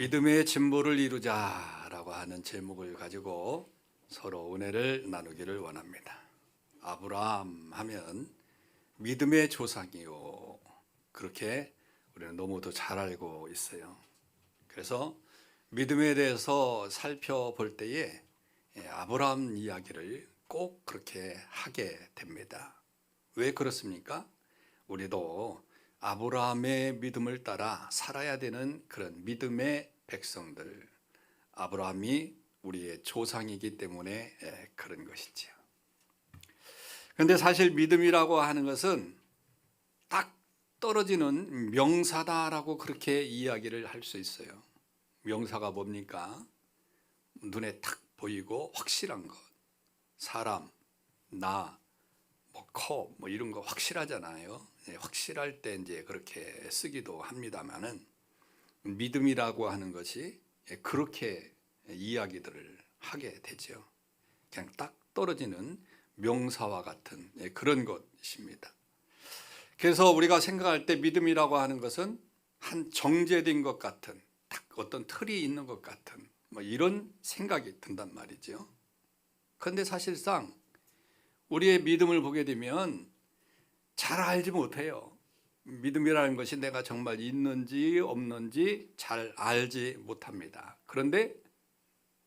믿음의 진보를 이루자라고 하는 제목을 가지고 서로 은혜를 나누기를 원합니다. 아브라함 하면 믿음의 조상이요, 그렇게 우리는 너무도 잘 알고 있어요. 그래서 믿음에 대해서 살펴볼 때에 아브라함 이야기를 꼭 그렇게 하게 됩니다. 왜 그렇습니까? 우리도 아브라함의 믿음을 따라 살아야 되는 그런 믿음의 백성들, 아브라함이 우리의 조상이기 때문에 그런 것이지요. 그런데 사실 믿음이라고 하는 것은 딱 떨어지는 명사다라고 그렇게 이야기를 할 수 있어요. 명사가 뭡니까? 눈에 탁 보이고 확실한 것. 사람, 나, 코, 이런 거 확실하잖아요. 확실할 때 이제 그렇게 쓰기도 합니다만은 믿음이라고 하는 것이 그렇게 이야기들을 하게 되죠. 그냥 딱 떨어지는 명사와 같은 그런 것입니다. 그래서 우리가 생각할 때 믿음이라고 하는 것은 한 정제된 것 같은, 딱 어떤 틀이 있는 것 같은 이런 생각이 든단 말이죠. 그런데 사실상 우리의 믿음을 보게 되면 잘 알지 못해요. 믿음이라는 것이 내가 정말 있는지 없는지 잘 알지 못합니다. 그런데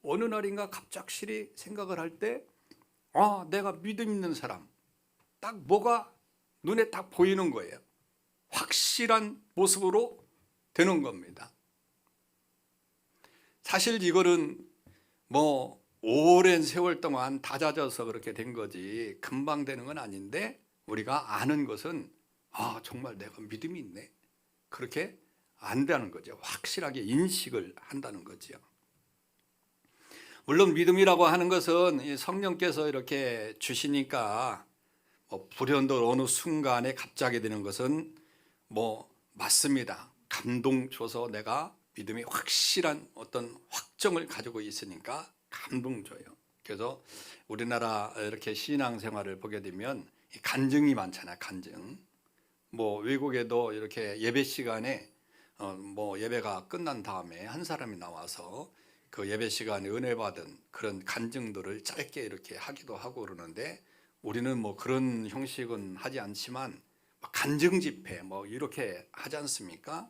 어느 날인가 갑작스레 생각을 할 때, 내가 믿음 있는 사람, 딱 뭐가 눈에 딱 보이는 거예요. 확실한 모습으로 되는 겁니다. 사실 이거는 오랜 세월 동안 다져져서 그렇게 된 거지 금방 되는 건 아닌데, 우리가 아는 것은 정말 내가 믿음이 있네, 그렇게 안다는 거죠. 확실하게 인식을 한다는 거죠. 물론 믿음이라고 하는 것은 성령께서 이렇게 주시니까 불현듯 어느 순간에 갑자기 되는 것은 맞습니다. 감동 줘서 내가 믿음이 확실한 어떤 확정을 가지고 있으니까 감동 줘요. 그래서 우리나라 이렇게 신앙생활을 보게 되면 간증이 많잖아요. 간증. 외국에도 이렇게 예배 시간에 예배가 끝난 다음에 한 사람이 나와서 그 예배 시간에 은혜 받은 그런 간증들을 짧게 이렇게 하기도 하고 그러는데, 우리는 그런 형식은 하지 않지만 간증 집회 이렇게 하지 않습니까?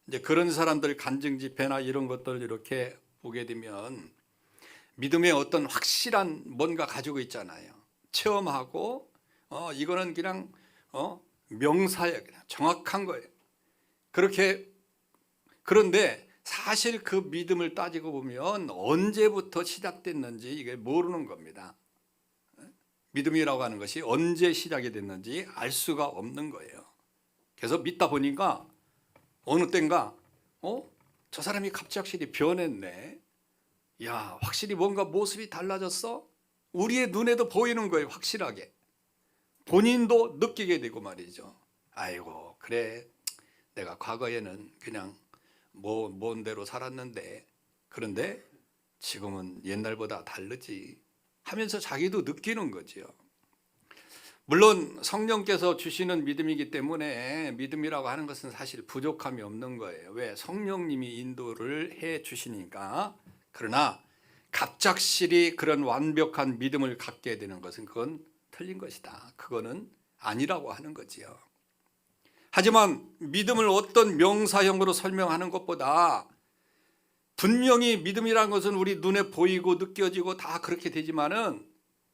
이제 그런 사람들 간증 집회나 이런 것들 이렇게 보게 되면 믿음의 어떤 확실한 뭔가 가지고 있잖아요. 체험하고 이거는 그냥 명사예요. 그냥 정확한 거예요. 그런데 사실 그 믿음을 따지고 보면 언제부터 시작됐는지 이게 모르는 겁니다. 믿음이라고 하는 것이 언제 시작이 됐는지 알 수가 없는 거예요. 그래서 믿다 보니까 어느 땐가 저 사람이 갑작스레 변했네, 야, 확실히 뭔가 모습이 달라졌어? 우리의 눈에도 보이는 거예요. 확실하게 본인도 느끼게 되고 말이죠. 아이고, 그래, 내가 과거에는 그냥 뭔 대로 살았는데, 그런데 지금은 옛날보다 다르지 하면서 자기도 느끼는 거죠. 물론 성령께서 주시는 믿음이기 때문에 믿음이라고 하는 것은 사실 부족함이 없는 거예요. 왜? 성령님이 인도를 해 주시니까. 그러나 갑작스레 그런 완벽한 믿음을 갖게 되는 것은 그건 틀린 것이다. 그거는 아니라고 하는 거지요. 하지만 믿음을 어떤 명사형으로 설명하는 것보다 분명히 믿음이라는 것은 우리 눈에 보이고 느껴지고 다 그렇게 되지만은,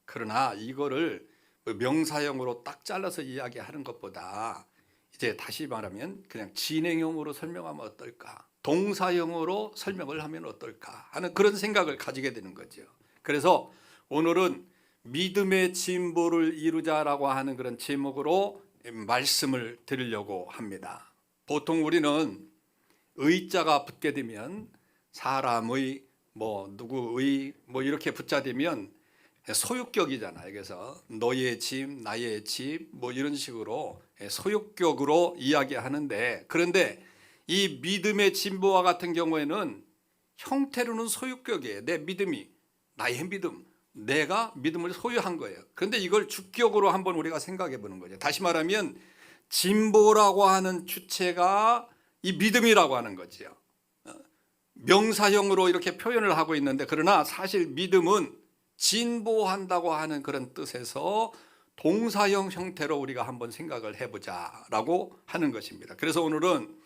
그러나 이거를 명사형으로 딱 잘라서 이야기하는 것보다 이제 다시 말하면 그냥 진행형으로 설명하면 어떨까, 동사형으로 설명을 하면 어떨까 하는 그런 생각을 가지게 되는 거죠. 그래서 오늘은 믿음의 진보를 이루자라고 하는 그런 제목으로 말씀을 드리려고 합니다. 보통 우리는 의자가 붙게 되면 사람의 누구의 이렇게 붙자되면 소유격이잖아요. 그래서 너의 집, 나의 집 이런 식으로 소유격으로 이야기하는데, 그런데 이 믿음의 진보와 같은 경우에는 형태로는 소유격이에요. 내 믿음이, 나의 믿음, 내가 믿음을 소유한 거예요. 그런데 이걸 주격으로 한번 우리가 생각해 보는 거죠. 다시 말하면 진보라고 하는 주체가 이 믿음이라고 하는 거죠. 명사형으로 이렇게 표현을 하고 있는데, 그러나 사실 믿음은 진보한다고 하는 그런 뜻에서 동사형 형태로 우리가 한번 생각을 해보자라고 하는 것입니다. 그래서 오늘은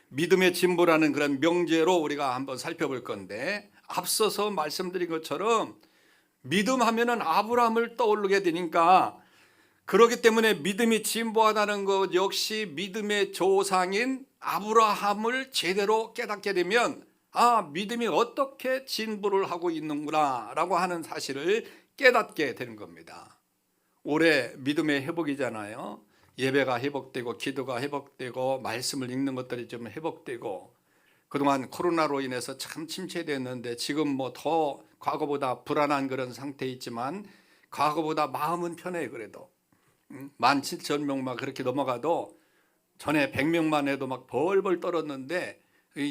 믿음의 진보라는 그런 명제로 우리가 한번 살펴볼 건데, 앞서서 말씀드린 것처럼 믿음 하면은 아브라함을 떠오르게 되니까, 그렇기 때문에 믿음이 진보하다는 것 역시 믿음의 조상인 아브라함을 제대로 깨닫게 되면, 믿음이 어떻게 진보를 하고 있는구나 라고 하는 사실을 깨닫게 되는 겁니다. 올해 믿음의 회복이잖아요. 예배가 회복되고 기도가 회복되고 말씀을 읽는 것들이 좀 회복되고, 그동안 코로나로 인해서 참 침체됐는데 지금 뭐 더 과거보다 불안한 그런 상태에 있지만 과거보다 마음은 편해요. 그래도 17,000명만 그렇게 넘어가도 전에 100명만 해도 막 벌벌 떨었는데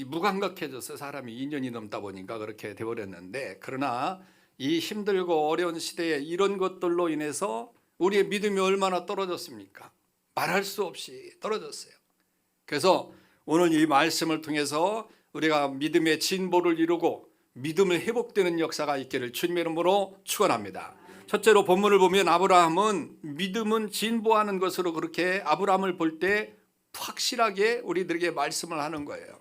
무감각해져서 사람이 2년이 넘다 보니까 그렇게 되어버렸는데, 그러나 이 힘들고 어려운 시대에 이런 것들로 인해서 우리의 믿음이 얼마나 떨어졌습니까? 말할 수 없이 떨어졌어요. 그래서 오늘 이 말씀을 통해서 우리가 믿음의 진보를 이루고 믿음을 회복되는 역사가 있기를 주님의 이름으로 축원합니다. 첫째로 본문을 보면 아브라함은 믿음은 진보하는 것으로 그렇게 아브라함을 볼 때 확실하게 우리들에게 말씀을 하는 거예요.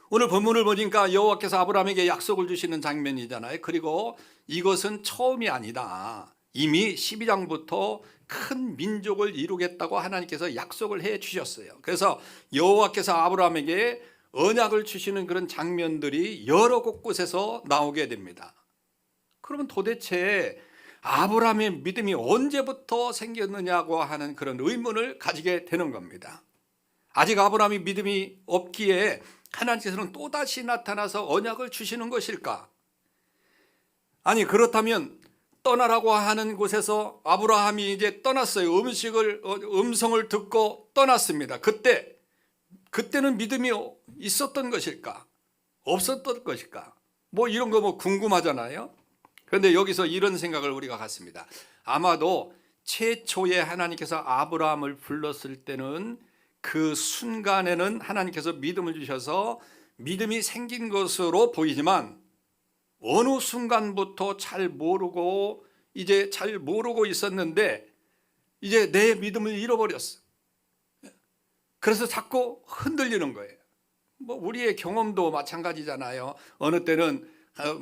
오늘 본문을 보니까 여호와께서 아브라함에게 약속을 주시는 장면이잖아요. 그리고 이것은 처음이 아니다. 이미 12장부터 큰 민족을 이루겠다고 하나님께서 약속을 해 주셨어요. 그래서 여호와께서 아브라함에게 언약을 주시는 그런 장면들이 여러 곳곳에서 나오게 됩니다. 그러면 도대체 아브라함의 믿음이 언제부터 생겼느냐고 하는 그런 의문을 가지게 되는 겁니다. 아직 아브라함이 믿음이 없기에 하나님께서는 또다시 나타나서 언약을 주시는 것일까? 아니, 그렇다면 떠나라고 하는 곳에서 아브라함이 이제 떠났어요. 음성을 듣고 떠났습니다. 그때는 믿음이 있었던 것일까? 없었던 것일까? 뭐 이런 거 뭐 궁금하잖아요. 그런데 여기서 이런 생각을 우리가 갖습니다. 아마도 최초에 하나님께서 아브라함을 불렀을 때는 그 순간에는 하나님께서 믿음을 주셔서 믿음이 생긴 것으로 보이지만, 어느 순간부터 잘 모르고 있었는데 이제 내 믿음을 잃어버렸어. 그래서 자꾸 흔들리는 거예요. 뭐 우리의 경험도 마찬가지잖아요. 어느 때는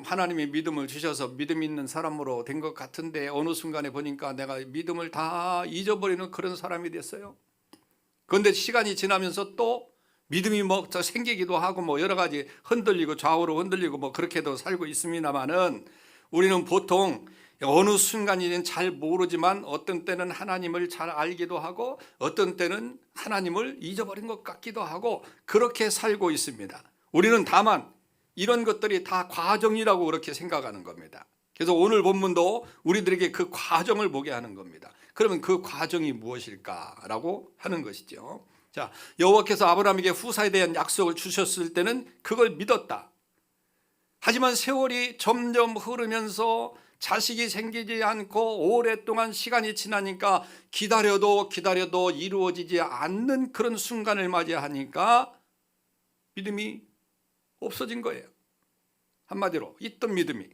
하나님이 믿음을 주셔서 믿음 있는 사람으로 된 것 같은데 어느 순간에 보니까 내가 믿음을 다 잊어버리는 그런 사람이 됐어요. 그런데 시간이 지나면서 또 믿음이 뭐 생기기도 하고 뭐 여러 가지 흔들리고 좌우로 흔들리고 뭐 그렇게도 살고 있습니다만은, 우리는 보통 어느 순간이든 잘 모르지만 어떤 때는 하나님을 잘 알기도 하고 어떤 때는 하나님을 잊어버린 것 같기도 하고 그렇게 살고 있습니다. 우리는 다만 이런 것들이 다 과정이라고 그렇게 생각하는 겁니다. 그래서 오늘 본문도 우리들에게 그 과정을 보게 하는 겁니다. 그러면 그 과정이 무엇일까라고 하는 것이죠. 자, 여호와께서 아브라함에게 후사에 대한 약속을 주셨을 때는 그걸 믿었다. 하지만 세월이 점점 흐르면서 자식이 생기지 않고 오랫동안 시간이 지나니까 기다려도 이루어지지 않는 그런 순간을 맞이하니까 믿음이 없어진 거예요. 한마디로 있던 믿음이.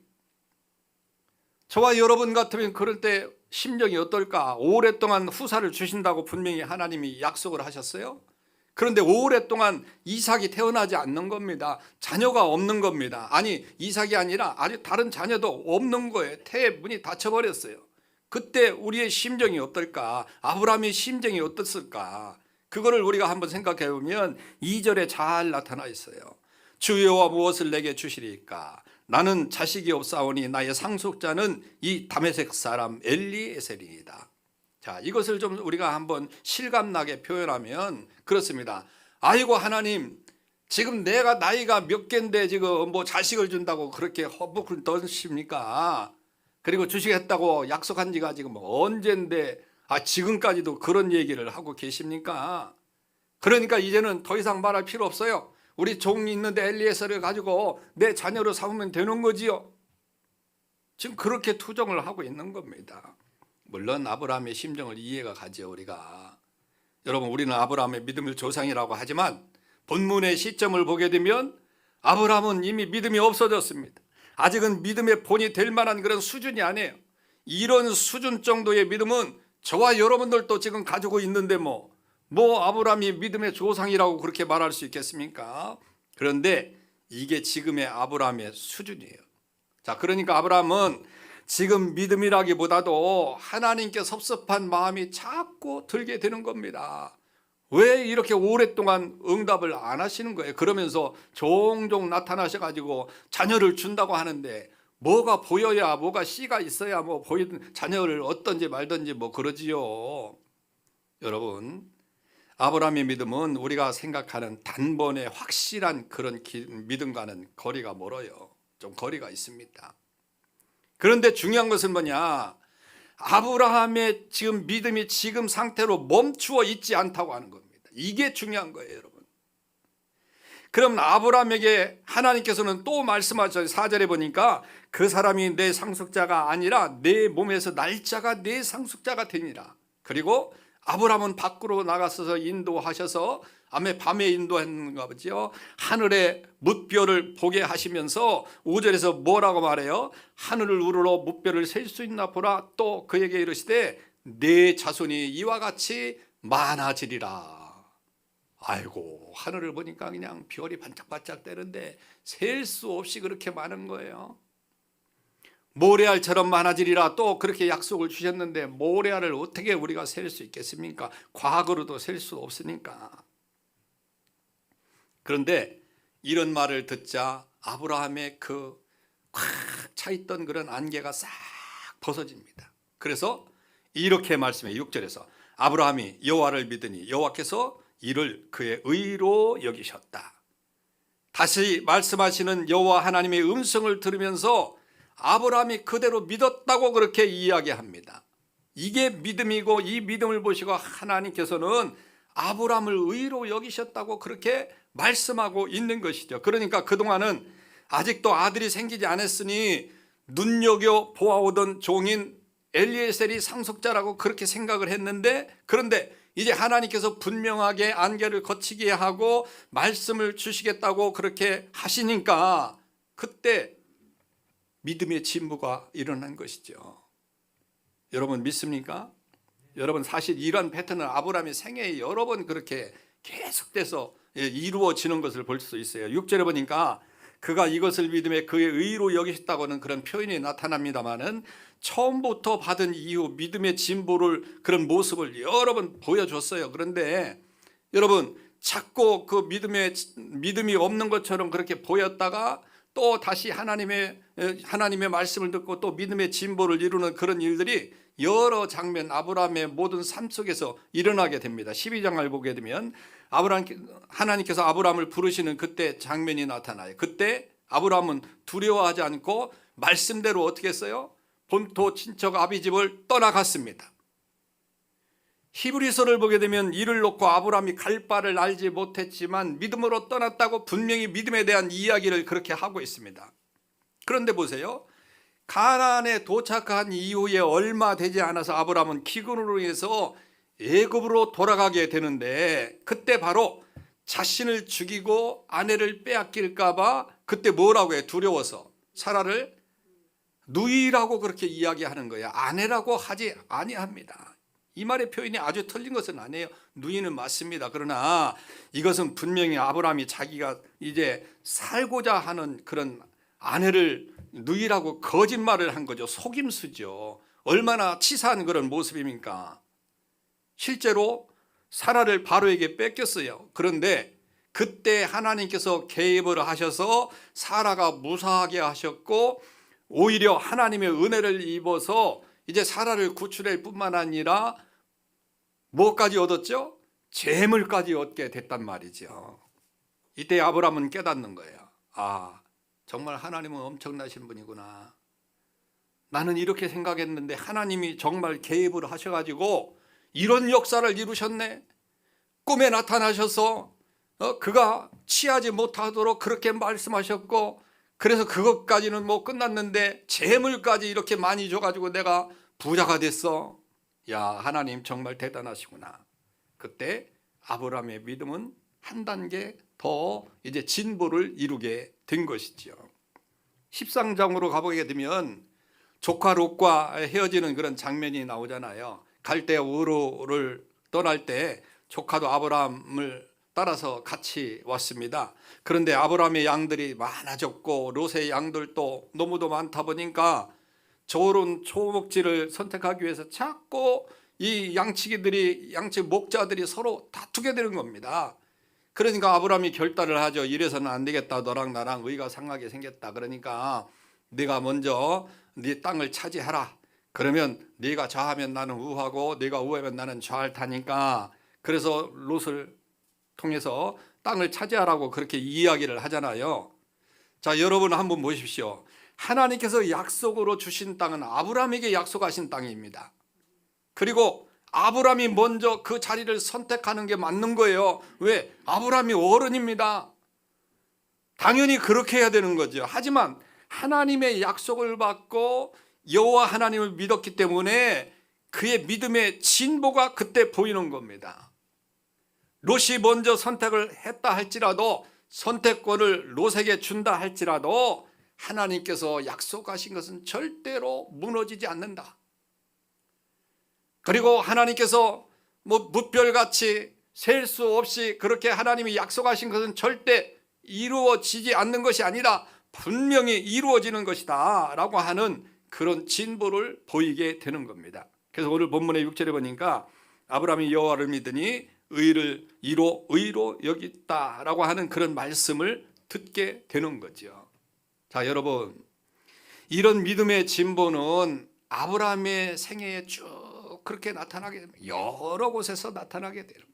저와 여러분 같으면 그럴 때 심정이 어떨까? 오랫동안 후사를 주신다고 분명히 하나님이 약속을 하셨어요. 그런데 오랫동안 이삭이 태어나지 않는 겁니다. 자녀가 없는 겁니다. 아니, 이삭이 아니라 아주 다른 자녀도 없는 거예요. 태의 문이 닫혀버렸어요. 그때 우리의 심정이 어떨까? 아브라함의 심정이 어떻을까? 그거를 우리가 한번 생각해 보면 2절에 잘 나타나 있어요. 주 여호와 무엇을 내게 주시리까? 나는 자식이 없사오니 나의 상속자는 이 다메섹 사람 엘리에셀이다. 자, 이것을 좀 우리가 한번 실감나게 표현하면 그렇습니다. 아이고 하나님, 지금 내가 나이가 몇 갠데 지금 뭐 자식을 준다고 그렇게 허북을 떠십니까? 그리고 주시겠다고 약속한 지가 지금 언젠데 지금까지도 그런 얘기를 하고 계십니까? 그러니까 이제는 더 이상 말할 필요 없어요. 우리 종이 있는데 엘리에셀을 가지고 내 자녀로 삼으면 되는 거지요. 지금 그렇게 투정을 하고 있는 겁니다. 물론 아브라함의 심정을 이해가 가죠. 우리가, 여러분, 우리는 아브라함의 믿음을 조상이라고 하지만 본문의 시점을 보게 되면 아브라함은 이미 믿음이 없어졌습니다. 아직은 믿음의 본이 될 만한 그런 수준이 아니에요. 이런 수준 정도의 믿음은 저와 여러분들도 지금 가지고 있는데 뭐 아브라함이 믿음의 조상이라고 그렇게 말할 수 있겠습니까? 그런데 이게 지금의 아브라함의 수준이에요. 자, 그러니까 아브라함은 지금 믿음이라기보다도 하나님께 섭섭한 마음이 자꾸 들게 되는 겁니다. 왜 이렇게 오랫동안 응답을 안 하시는 거예요? 그러면서 종종 나타나셔가지고 자녀를 준다고 하는데 뭐가 보여야, 뭐가 씨가 있어야 뭐 보이든 자녀를 얻든지 말든지 뭐 그러지요. 여러분, 아브라함의 믿음은 우리가 생각하는 단번에 확실한 그런 믿음과는 거리가 멀어요. 좀 거리가 있습니다. 그런데 중요한 것은 뭐냐? 아브라함의 지금 믿음이 지금 상태로 멈추어 있지 않다고 하는 겁니다. 이게 중요한 거예요, 여러분. 그럼 아브라함에게 하나님께서는 또 말씀하셔요. 4절에 보니까 그 사람이 내 상속자가 아니라 내 몸에서 날짜가 내 상속자가 되니라. 그리고 아브라함은 밖으로 나가서 인도하셔서 밤에 인도했는가 보죠. 하늘의 뭇별을 보게 하시면서 5절에서 뭐라고 말해요? 하늘을 우러러 뭇별을 셀 수 있나 보라. 또 그에게 이르시되 내 자손이 이와 같이 많아지리라. 아이고, 하늘을 보니까 그냥 별이 반짝반짝 뜨는데 셀 수 없이 그렇게 많은 거예요. 모래알처럼 많아지리라. 또 그렇게 약속을 주셨는데 모래알을 어떻게 우리가 셀 수 있겠습니까? 과거로도 셀 수 없으니까. 그런데 이런 말을 듣자 아브라함의 그 꽉 차있던 그런 안개가 싹 벗어집니다. 그래서 이렇게 말씀해요. 6절에서 아브라함이 여호와를 믿으니 여호와께서 이를 그의 의로 여기셨다. 다시 말씀하시는 여호와 하나님의 음성을 들으면서 아브라함이 그대로 믿었다고 그렇게 이야기합니다. 이게 믿음이고 이 믿음을 보시고 하나님께서는 아브라함을 의로 여기셨다고 그렇게 말씀하고 있는 것이죠. 그러니까 그동안은 아직도 아들이 생기지 않았으니 눈여겨 보아오던 종인 엘리에셀이 상속자라고 그렇게 생각을 했는데, 그런데 이제 하나님께서 분명하게 안개를 거치게 하고 말씀을 주시겠다고 그렇게 하시니까 그때 믿음의 진보가 일어난 것이죠. 여러분 믿습니까? 여러분, 사실 이러한 패턴은 아브라함의 생애에 여러 번 그렇게 계속돼서 이루어지는 것을 볼 수 있어요. 6절에 보니까 그가 이것을 믿음에 그의 의로 여기셨다고는 그런 표현이 나타납니다마는 처음부터 받은 이후 믿음의 진보를, 그런 모습을 여러 번 보여줬어요. 그런데 여러분, 자꾸 그 믿음이 없는 것처럼 그렇게 보였다가 또 다시 하나님의 말씀을 듣고 또 믿음의 진보를 이루는 그런 일들이 여러 장면 아브라함의 모든 삶 속에서 일어나게 됩니다. 12장을 보게 되면 하나님께서 아브라함을 부르시는 그때 장면이 나타나요. 그때 아브라함은 두려워하지 않고 말씀대로 어떻게 했어요? 본토 친척 아비집을 떠나갔습니다. 히브리서를 보게 되면 이를 놓고 아브라함이 갈 바를 알지 못했지만 믿음으로 떠났다고 분명히 믿음에 대한 이야기를 그렇게 하고 있습니다. 그런데 보세요. 가나안에 도착한 이후에 얼마 되지 않아서 아브라함은 기근으로 인해서 애굽으로 돌아가게 되는데, 그때 바로 자신을 죽이고 아내를 빼앗길까 봐 그때 뭐라고 해요? 두려워서 사라를 누이라고 그렇게 이야기하는 거예요. 아내라고 하지 아니합니다. 이 말의 표현이 아주 틀린 것은 아니에요. 누이는 맞습니다. 그러나 이것은 분명히 아브라함이 자기가 이제 살고자 하는 그런 아내를 누이라고 거짓말을 한 거죠. 속임수죠. 얼마나 치사한 그런 모습입니까? 실제로 사라를 바로에게 뺏겼어요. 그런데 그때 하나님께서 개입을 하셔서 사라가 무사하게 하셨고, 오히려 하나님의 은혜를 입어서 이제 사라를 구출할 뿐만 아니라 뭐까지 얻었죠? 재물까지 얻게 됐단 말이죠. 이때 아브라함은 깨닫는 거예요. 아, 정말 하나님은 엄청나신 분이구나. 나는 이렇게 생각했는데 하나님이 정말 개입을 하셔가지고 이런 역사를 이루셨네. 꿈에 나타나셔서 그가 취하지 못하도록 그렇게 말씀하셨고, 그래서 그것까지는 뭐 끝났는데 재물까지 이렇게 많이 줘가지고 내가 부자가 됐어. 야, 하나님 정말 대단하시구나. 그때 아브라함의 믿음은 한 단계 더 이제 진보를 이루게 된 것이죠. 10상장으로 가보게 되면 조카 롯과 헤어지는 그런 장면이 나오잖아요. 갈대아 우르를 떠날 때 조카도 아브라함을 따라서 같이 왔습니다. 그런데 아브라함의 양들이 많아졌고 롯의 양들도 너무도 많다 보니까 좋은 초목지를 선택하기 위해서 자꾸 이 양치기 목자들이 서로 다투게 되는 겁니다. 그러니까 아브라함이 결단을 하죠. 이래서는 안 되겠다. 너랑 나랑 의가 상하게 생겼다. 그러니까 네가 먼저 네 땅을 차지하라. 그러면 네가 좌하면 나는 우하고 네가 우하면 나는 좌할 타니까, 그래서 롯을 통해서 땅을 차지하라고 그렇게 이야기를 하잖아요. 자, 여러분 한번 보십시오. 하나님께서 약속으로 주신 땅은 아브라함에게 약속하신 땅입니다. 그리고 아브라함이 먼저 그 자리를 선택하는 게 맞는 거예요. 왜? 아브라함이 어른입니다. 당연히 그렇게 해야 되는 거죠. 하지만 하나님의 약속을 받고 여호와 하나님을 믿었기 때문에 그의 믿음의 진보가 그때 보이는 겁니다. 롯이 먼저 선택을 했다 할지라도, 선택권을 롯에게 준다 할지라도 하나님께서 약속하신 것은 절대로 무너지지 않는다. 그리고 하나님께서 무별같이 셀 수 없이 그렇게 하나님이 약속하신 것은 절대 이루어지지 않는 것이 아니라 분명히 이루어지는 것이다 라고 하는 그런 진보를 보이게 되는 겁니다. 그래서 오늘 본문의 6절에 보니까 아브라함이 여호와를 믿으니 의로 여겼다라고 하는 그런 말씀을 듣게 되는 거죠. 자, 여러분, 이런 믿음의 진보는 아브라함의 생애에 쭉 그렇게 나타나게 됩니다. 여러 곳에서 나타나게 됩니다.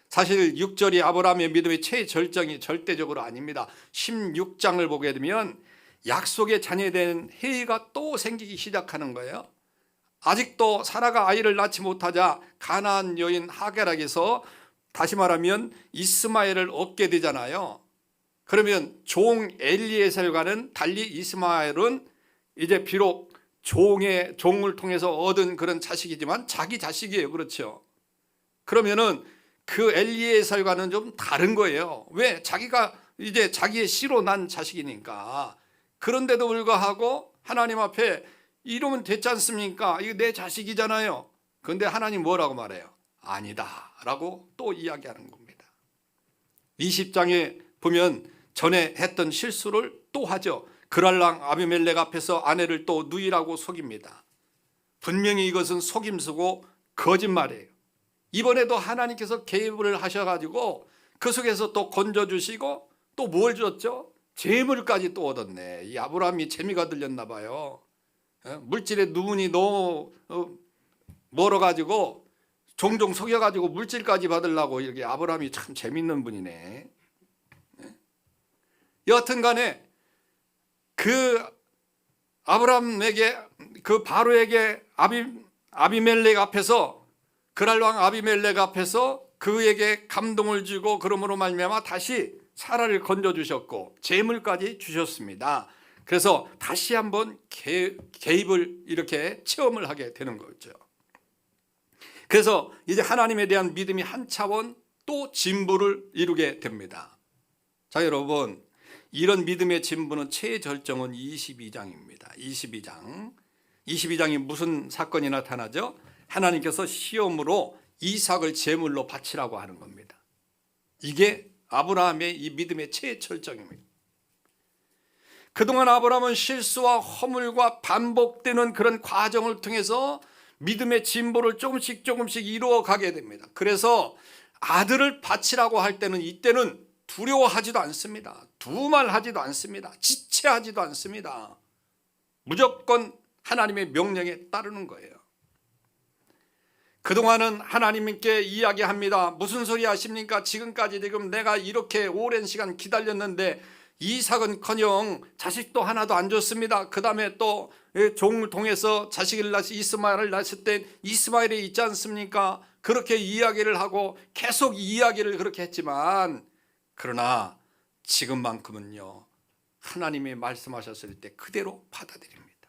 사실 6절이 아브라함의 믿음의 최절정이 절대적으로 아닙니다. 16장을 보게 되면 약속의 자녀된 해이가 또 생기기 시작하는 거예요. 아직도 사라가 아이를 낳지 못하자 가나안 여인 하게락에서 다시 말하면 이스마엘을 얻게 되잖아요. 그러면 종 엘리에셀과는 달리 이스마엘은 이제 비록 종을 통해서 얻은 그런 자식이지만 자기 자식이에요. 그렇죠? 그러면은 그 엘리에셀과는 좀 다른 거예요. 왜? 자기가 이제 자기의 씨로 난 자식이니까. 그런데도 불구하고 하나님 앞에 이러면 됐지 않습니까? 이거 내 자식이잖아요. 그런데 하나님 뭐라고 말해요? 아니다 라고 또 이야기하는 겁니다. 20장에 보면 전에 했던 실수를 또 하죠. 그랄랑 아비멜렉 앞에서 아내를 또 누이라고 속입니다. 분명히 이것은 속임수고 거짓말이에요. 이번에도 하나님께서 개입을 하셔가지고 그 속에서 또 건져주시고 또 뭘 줬죠? 재물까지 또 얻었네. 이 아브라함이 재미가 들렸나 봐요. 물질의 누문이 너무 멀어가지고 종종 속여가지고 물질까지 받으려고 이렇게. 아브라함이 참 재밌는 분이네. 여하튼 간에 그 아브라함에게, 그 바로에게 아비멜렉 앞에서, 그랄왕 아비멜렉 앞에서 그에게 감동을 주고 그러므로 말미암아 다시 사라를 건져주셨고 재물까지 주셨습니다. 그래서 다시 한번 개입을 이렇게 체험을 하게 되는 거죠. 그래서 이제 하나님에 대한 믿음이 한 차원 또 진보를 이루게 됩니다. 자, 여러분, 이런 믿음의 진보는 최절정은 22장입니다. 22장이 무슨 사건이 나타나죠? 하나님께서 시험으로 이삭을 제물로 바치라고 하는 겁니다. 이게 아브라함의 이 믿음의 최절정입니다. 그동안 아브라함은 실수와 허물과 반복되는 그런 과정을 통해서 믿음의 진보를 조금씩 이루어가게 됩니다. 그래서 아들을 바치라고 할 때는 이때는 두려워하지도 않습니다. 두말하지도 않습니다. 지체하지도 않습니다. 무조건 하나님의 명령에 따르는 거예요. 그동안은 하나님께 이야기합니다. 무슨 소리 하십니까? 지금까지 내가 이렇게 오랜 시간 기다렸는데 이삭은커녕 자식도 하나도 안 줬습니다. 그 다음에 또 종을 통해서 자식을 낳았을 이스마엘을 낳았을 때 이스마엘이 있지 않습니까? 그렇게 이야기를 하고 계속 이야기를 그렇게 했지만, 그러나 지금만큼은요, 하나님이 말씀하셨을 때 그대로 받아들입니다.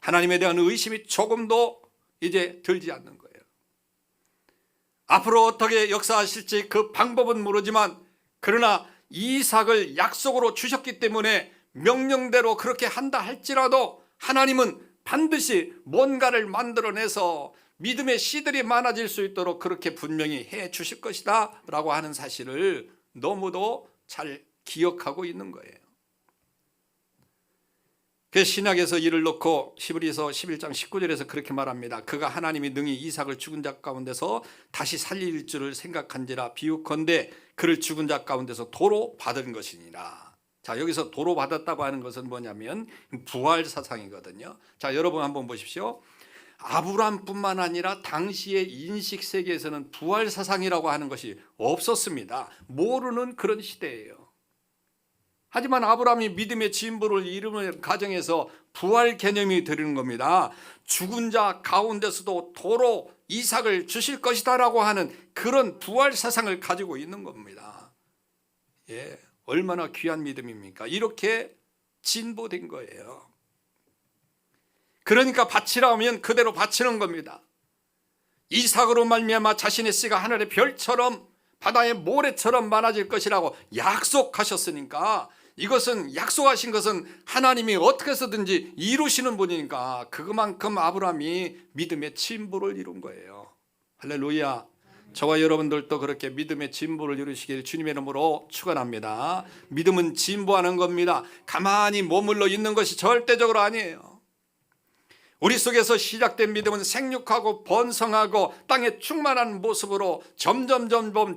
하나님에 대한 의심이 조금도 이제 들지 않는 거예요. 앞으로 어떻게 역사하실지 그 방법은 모르지만 그러나 이삭을 약속으로 주셨기 때문에 명령대로 그렇게 한다 할지라도 하나님은 반드시 뭔가를 만들어내서 믿음의 씨들이 많아질 수 있도록 그렇게 분명히 해 주실 것이다 라고 하는 사실을 너무도 잘 기억하고 있는 거예요. 그 신약에서 이를 놓고 히브리서 11장 19절에서 그렇게 말합니다. 그가 하나님이 능히 이삭을 죽은 자 가운데서 다시 살릴 줄을 생각한지라 비유컨대 그를 죽은 자 가운데서 도로 받은 것이니라. 자, 여기서 도로 받았다고 하는 것은 뭐냐면 부활 사상이거든요. 자, 여러분 한번 보십시오. 아브라함뿐만 아니라 당시의 인식 세계에서는 부활 사상이라고 하는 것이 없었습니다. 모르는 그런 시대예요. 하지만 아브라함이 믿음의 진보를 이루는 과정에서 부활 개념이 되는 겁니다. 죽은 자 가운데서도 도로 이삭을 주실 것이다 라고 하는 그런 부활 사상을 가지고 있는 겁니다. 예, 얼마나 귀한 믿음입니까? 이렇게 진보된 거예요. 그러니까 바치라 하면 그대로 바치는 겁니다. 이삭으로 말미암아 자신의 씨가 하늘의 별처럼 바다의 모래처럼 많아질 것이라고 약속하셨으니까, 이것은 약속하신 것은 하나님이 어떻게 해서든지 이루시는 분이니까 그만큼 아브라함이 믿음의 진보를 이룬 거예요. 할렐루야. 저와 여러분들도 그렇게 믿음의 진보를 이루시길 주님의 이름으로 축원합니다. 믿음은 진보하는 겁니다. 가만히 머물러 있는 것이 절대적으로 아니에요. 우리 속에서 시작된 믿음은 생육하고 번성하고 땅에 충만한 모습으로 점점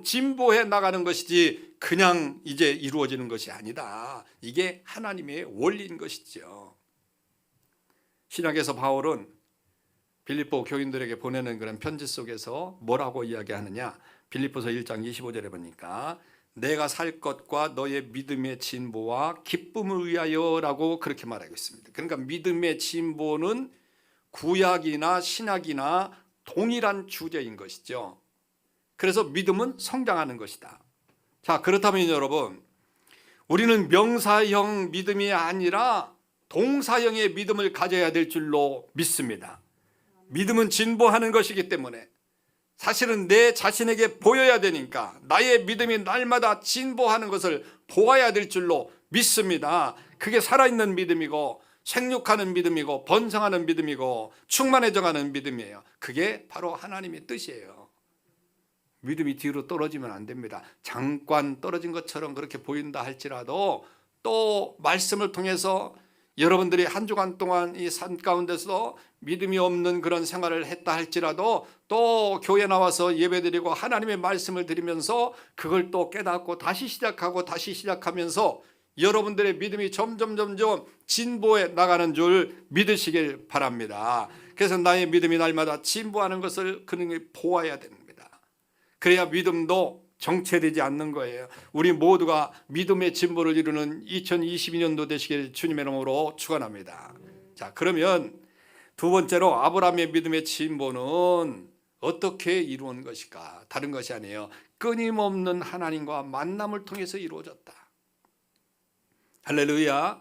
진보해 나가는 것이지 그냥 이제 이루어지는 것이 아니다. 이게 하나님의 원리인 것이죠. 신약에서 바울은 빌립보 교인들에게 보내는 그런 편지 속에서 뭐라고 이야기하느냐, 빌립보서 1장 25절에 보니까 내가 살 것과 너의 믿음의 진보와 기쁨을 위하여라고 그렇게 말하고 있습니다. 그러니까 믿음의 진보는 구약이나 신약이나 동일한 주제인 것이죠. 그래서 믿음은 성장하는 것이다. 자, 그렇다면 여러분, 우리는 명사형 믿음이 아니라 동사형의 믿음을 가져야 될 줄로 믿습니다. 믿음은 진보하는 것이기 때문에 사실은 내 자신에게 보여야 되니까 나의 믿음이 날마다 진보하는 것을 보아야 될 줄로 믿습니다. 그게 살아있는 믿음이고 생육하는 믿음이고 번성하는 믿음이고 충만해져가는 믿음이에요. 그게 바로 하나님의 뜻이에요. 믿음이 뒤로 떨어지면 안 됩니다. 잠깐 떨어진 것처럼 그렇게 보인다 할지라도 또 말씀을 통해서 여러분들이 한 주간 동안 이 삶 가운데서 믿음이 없는 그런 생활을 했다 할지라도 또 교회 나와서 예배드리고 하나님의 말씀을 드리면서 그걸 또 깨닫고 다시 시작하고 다시 시작하면서 여러분들의 믿음이 점점 진보해 나가는 줄 믿으시길 바랍니다. 그래서 나의 믿음이 날마다 진보하는 것을 그는 보아야 됩니다. 그래야 믿음도 정체되지 않는 거예요. 우리 모두가 믿음의 진보를 이루는 2022년도 되시길 주님의 이름으로 축원합니다. 자, 그러면 두 번째로 아브라함의 믿음의 진보는 어떻게 이루어진 것일까? 다른 것이 아니에요. 끊임없는 하나님과 만남을 통해서 이루어졌다. 할렐루야.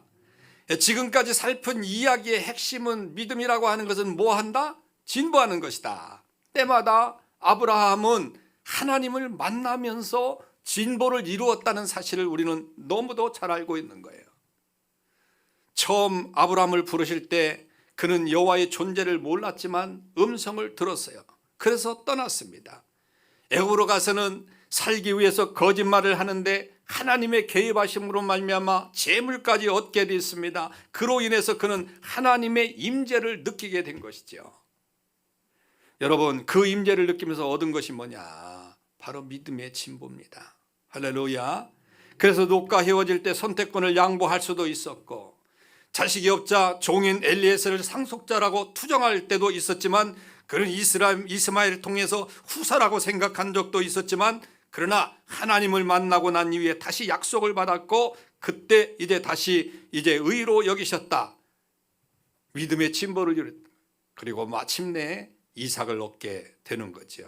지금까지 살핀 이야기의 핵심은 믿음이라고 하는 것은 뭐 한다? 진보하는 것이다. 때마다 아브라함은 하나님을 만나면서 진보를 이루었다는 사실을 우리는 너무도 잘 알고 있는 거예요. 처음 아브라함을 부르실 때 그는 여호와의 존재를 몰랐지만 음성을 들었어요. 그래서 떠났습니다. 애굽으로 가서는 살기 위해서 거짓말을 하는데 하나님의 개입하심으로 말미암아 재물까지 얻게 됐습니다. 그로 인해서 그는 하나님의 임재를 느끼게 된 것이죠. 여러분, 그 임재를 느끼면서 얻은 것이 뭐냐? 바로 믿음의 진보입니다. 할렐루야. 그래서 롯과 헤어질 때 선택권을 양보할 수도 있었고, 자식이 없자 종인 엘리에셀을 상속자라고 투정할 때도 있었지만, 그는 이스마엘을 통해서 후사라고 생각한 적도 있었지만, 그러나 하나님을 만나고 난 이후에 다시 약속을 받았고, 그때 이제 다시 의로 여기셨다. 믿음의 진보를 이뤘다. 그리고 마침내 이삭을 얻게 되는 거죠.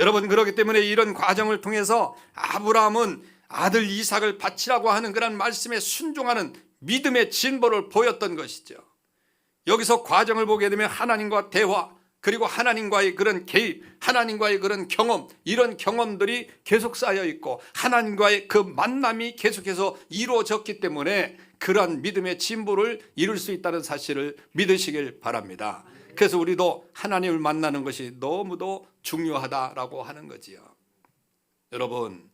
여러분, 그렇기 때문에 이런 과정을 통해서 아브라함은 아들 이삭을 바치라고 하는 그런 말씀에 순종하는 믿음의 진보를 보였던 것이죠. 여기서 과정을 보게 되면 하나님과 대화, 그리고 하나님과의 그런 개입, 하나님과의 그런 경험, 이런 경험들이 계속 쌓여 있고 하나님과의 그 만남이 계속해서 이루어졌기 때문에 그러한 믿음의 진보를 이룰 수 있다는 사실을 믿으시길 바랍니다. 그래서 우리도 하나님을 만나는 것이 너무도 중요하다라고 하는 거지요. 여러분,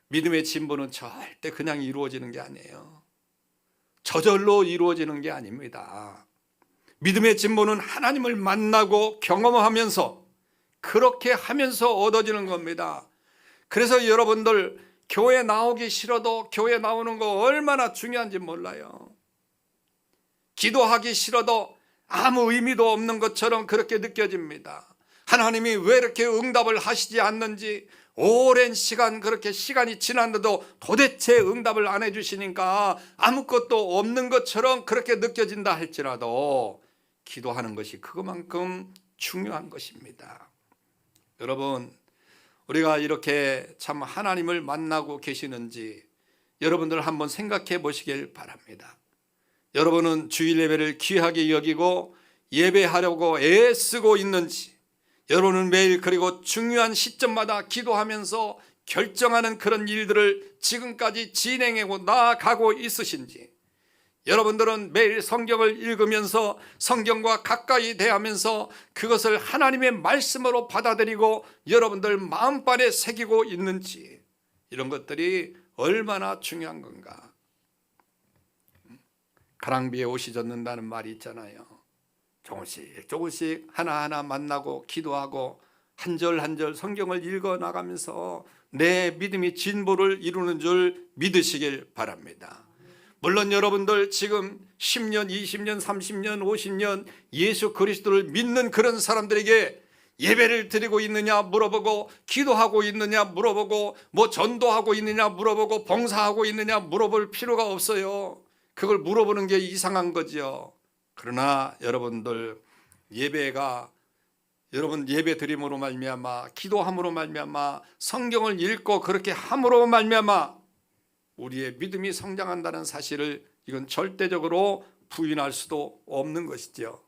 믿음의 진보는 절대 그냥 이루어지는 게 아니에요. 저절로 이루어지는 게 아닙니다. 믿음의 진보는 하나님을 만나고 경험하면서 그렇게 하면서 얻어지는 겁니다. 그래서 여러분들 교회 나오기 싫어도 교회 나오는 거 얼마나 중요한지 몰라요. 기도하기 싫어도 아무 의미도 없는 것처럼 그렇게 느껴집니다. 하나님이 왜 이렇게 응답을 하시지 않는지, 오랜 시간 그렇게 시간이 지났는데도 도대체 응답을 안 해주시니까 아무것도 없는 것처럼 그렇게 느껴진다 할지라도 기도하는 것이 그것만큼 중요한 것입니다. 여러분, 우리가 이렇게 참 하나님을 만나고 계시는지 여러분들 한번 생각해 보시길 바랍니다. 여러분은 주일 예배를 귀하게 여기고 예배하려고 애쓰고 있는지, 여러분은 매일 그리고 중요한 시점마다 기도하면서 결정하는 그런 일들을 지금까지 진행하고 나아가고 있으신지, 여러분들은 매일 성경을 읽으면서 성경과 가까이 대하면서 그것을 하나님의 말씀으로 받아들이고 여러분들 마음판에 새기고 있는지, 이런 것들이 얼마나 중요한 건가. 가랑비에 옷이 젖는다는 말이 있잖아요. 조금씩 조금씩 하나하나 만나고 기도하고 한 절 한 절 성경을 읽어 나가면서 내 믿음이 진보를 이루는 줄 믿으시길 바랍니다. 물론 여러분들 지금 10년, 20년, 30년, 50년 예수 그리스도를 믿는 그런 사람들에게 예배를 드리고 있느냐 물어보고, 기도하고 있느냐 물어보고, 뭐 전도하고 있느냐 물어보고, 봉사하고 있느냐 물어볼 필요가 없어요. 그걸 물어보는 게 이상한 거죠. 그러나 여러분들 예배가, 여러분 예배 드림으로 말미암아, 기도함으로 말미암아, 성경을 읽고 그렇게 함으로 말미암아 우리의 믿음이 성장한다는 사실을 이건 절대적으로 부인할 수도 없는 것이죠.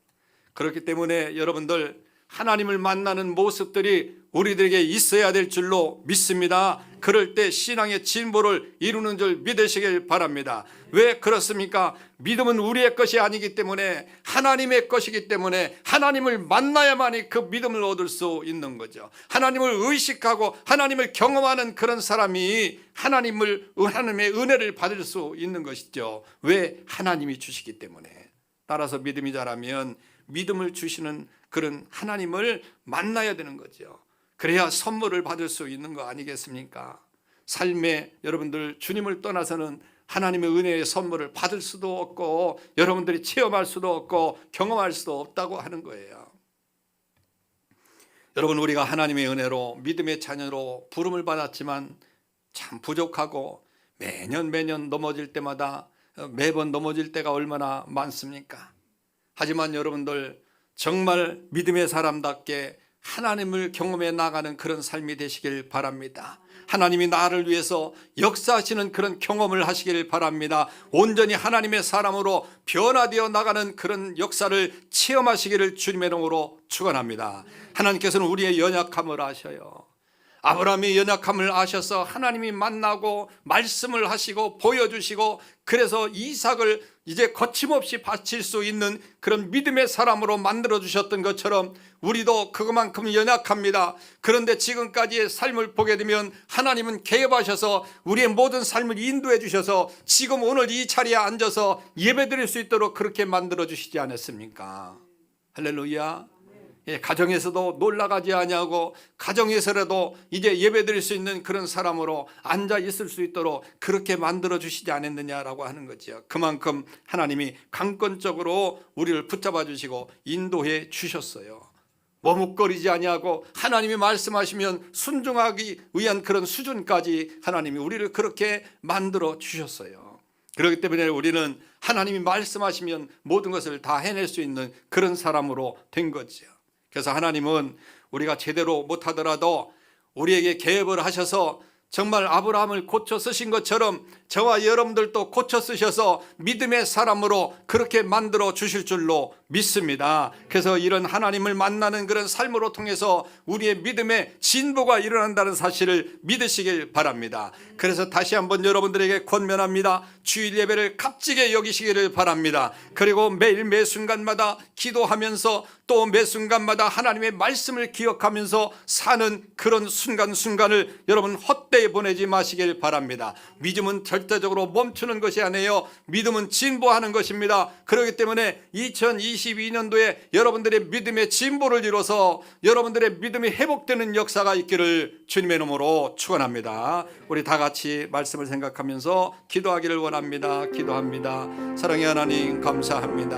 그렇기 때문에 여러분들 하나님을 만나는 모습들이 우리들에게 있어야 될 줄로 믿습니다. 그럴 때 신앙의 진보를 이루는 줄 믿으시길 바랍니다. 왜 그렇습니까? 믿음은 우리의 것이 아니기 때문에 하나님의 것이기 때문에 하나님을 만나야만이 그 믿음을 얻을 수 있는 거죠. 하나님을 의식하고 하나님을 경험하는 그런 사람이 하나님의 은혜를 받을 수 있는 것이죠. 왜? 하나님이 주시기 때문에. 따라서 믿음이 자라면 믿음을 주시는 그런 하나님을 만나야 되는 거죠. 그래야 선물을 받을 수 있는 거 아니겠습니까? 삶에 여러분들 주님을 떠나서는 하나님의 은혜의 선물을 받을 수도 없고 여러분들이 체험할 수도 없고 경험할 수도 없다고 하는 거예요. 여러분, 우리가 하나님의 은혜로 믿음의 자녀로 부름을 받았지만 참 부족하고 매년 넘어질 때마다 매번 넘어질 때가 얼마나 많습니까? 하지만 여러분들 정말 믿음의 사람답게 하나님을 경험해 나가는 그런 삶이 되시길 바랍니다. 하나님이 나를 위해서 역사하시는 그런 경험을 하시길 바랍니다. 온전히 하나님의 사람으로 변화되어 나가는 그런 역사를 체험하시기를 주님의 이름으로 축원합니다. 하나님께서는 우리의 연약함을 아셔요. 아브라함의 연약함을 아셔서 하나님이 만나고 말씀을 하시고 보여주시고, 그래서 이삭을 이제 거침없이 바칠 수 있는 그런 믿음의 사람으로 만들어 주셨던 것처럼 우리도 그것만큼 연약합니다. 그런데 지금까지의 삶을 보게 되면 하나님은 개입하셔서 우리의 모든 삶을 인도해 주셔서 지금 오늘 이 자리에 앉아서 예배드릴 수 있도록 그렇게 만들어 주시지 않았습니까? 할렐루야. 가정에서도 놀라가지 아니하고 가정에서라도 이제 예배드릴 수 있는 그런 사람으로 앉아 있을 수 있도록 그렇게 만들어 주시지 않았느냐라고 하는 거죠. 그만큼 하나님이 강권적으로 우리를 붙잡아 주시고 인도해 주셨어요. 머뭇거리지 아니하고 하나님이 말씀하시면 순종하기 위한 그런 수준까지 하나님이 우리를 그렇게 만들어 주셨어요. 그렇기 때문에 우리는 하나님이 말씀하시면 모든 것을 다 해낼 수 있는 그런 사람으로 된 거죠. 그래서 하나님은 우리가 제대로 못하더라도 우리에게 개입을 하셔서 정말 아브라함을 고쳐 쓰신 것처럼 저와 여러분들도 고쳐 쓰셔서 믿음의 사람으로 그렇게 만들어 주실 줄로 믿습니다. 그래서 이런 하나님을 만나는 그런 삶으로 통해서 우리의 믿음의 진보가 일어난다는 사실을 믿으시길 바랍니다. 그래서 다시 한번 여러분들에게 권면합니다. 주일 예배를 값지게 여기시기를 바랍니다. 그리고 매일 매 순간마다 기도하면서 또 매 순간마다 하나님의 말씀을 기억하면서 사는 그런 순간순간을 여러분 헛되이 보내지 마시길 바랍니다. 믿음은 절대적으로 멈추는 것이 아니에요. 믿음은 진보하는 것입니다. 그렇기 때문에 2022년도에 여러분들의 믿음의 진보를 이뤄서 여러분들의 믿음이 회복되는 역사가 있기를 주님의 이름으로 축원합니다. 우리 다 같이 말씀을 생각하면서 기도하기를 원합니다. 기도합니다. 사랑의 하나님 감사합니다.